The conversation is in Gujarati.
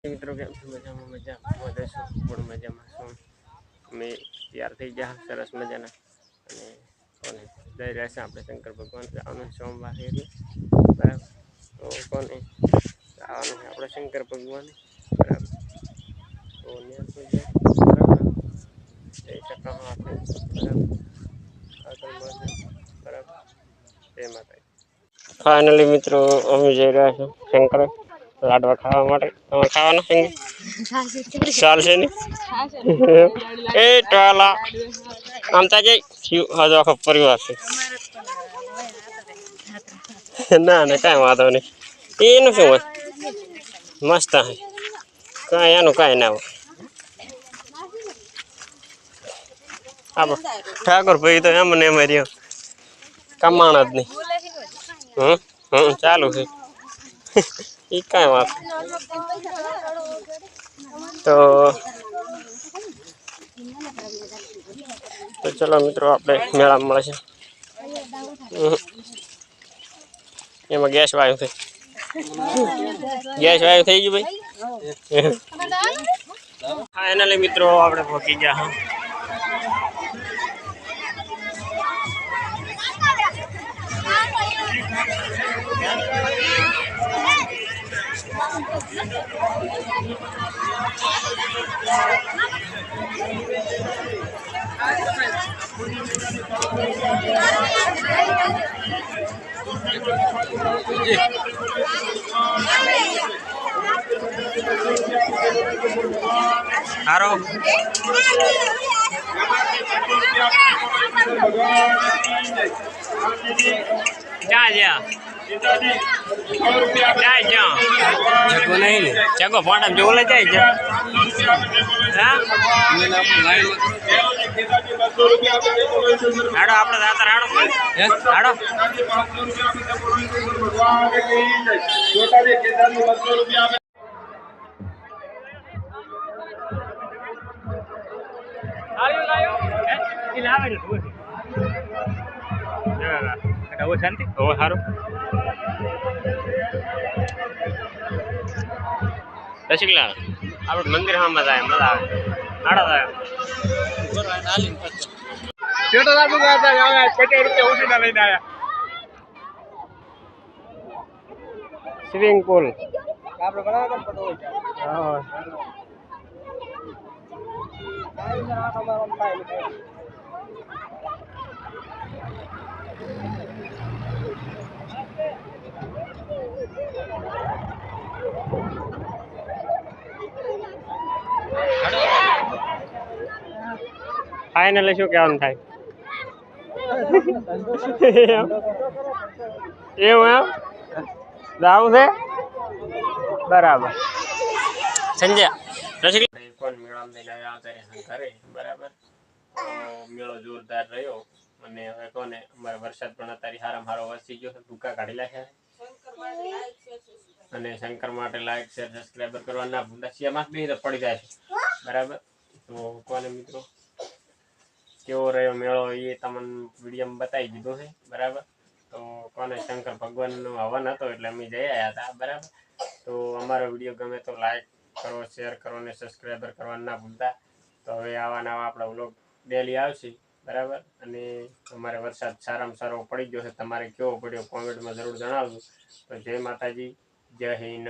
મિત્રો કેમ છો? મજામાં છું પણ મજામાં છું. મેં તૈયાર થઈ ગયા સરસ મજાના અને જઈ રહ્યા છે આપણે શંકર ભગવાન જવાનું સોમવાર એટલે બરાબર. તો કોને જવાનું છે આપણે શંકર ભગવાન બરાબર. તો બરાબર જઈ શકો આપણે બરાબર. જય માતાજી. ફાઇનલી મિત્રો અમે જઈ રહ્યા છું શંકર લાડવા ખાવા માટે. તમે ખાવાના છે ચાલશે ને એ ટલા આમતા જઈ હજુ આખો પરિવાર છે. ના ના કઈ વાંધો નહીં. એનું શું હોય મસ્ત હે કઈ એનું કઈ ના હોય. ઠાકોર ભાઈ તો એમને એમ રહ્યો કમાણ જ નહીં. ચાલુ છે એ કઈ વાત તો ચલો મિત્રો આપણે મેળામાં મળે છે. એમાં ગેસ વાયુ થઈ ગયું ભાઈ. હા એના લઈ મિત્રો આપણે પહોંચી ગયા હા. હારો જગો નહીં ને જગો ફોટા જોવો લઈ જાય છે. હાડો આપણે દાતા હાડો હાડો શાંતિ સારું રસિકલા આપણે મંદિર માં મજા આવે હાડો સ્વિમિંગ પુલ આપણે ફાઇનલી શું કહેવાનું થાય એવું એમ જાવું છે બરાબર. સંજય કોણ મેળામાં લઈને આવ્યા ઘરે બરાબર. મેળો જોરદાર રહ્યો અને હવે કોને અમારે વરસાદ પણ અત્યારે હારામાં હારો વરસી ગયો છે. ભૂકા કાઢી નાખ્યા અને શંકર માટે લાઈક શેર સબસ્ક્રાઈબર કરવા ના ભૂલતા. સિયામાં બી તો પડી જાય છે બરાબર. તો કોને મિત્રો કેવો રહ્યો મેળો એ તમને વિડીયોમાં બતાવી દીધો છે બરાબર. તો કોને શંકર ભગવાનનો હવન હતો એટલે અમે જઈ આવ્યા હતા બરાબર. તો અમારો વિડીયો ગમે તો લાઈક કરો, શેર કરો અને સબસ્ક્રાઈબર કરવા ના ભૂલતા. તો હવે આવા નવા આપણા વ્લોગ ડેલી આવશે બરાબર. અને અમારે વરસાદ સારામાં સારો પડી ગયો છે. તમારે કેવો પડ્યો કોમેન્ટમાં જરૂર જણાવજો. તો જય માતાજી, જય હિન્દ.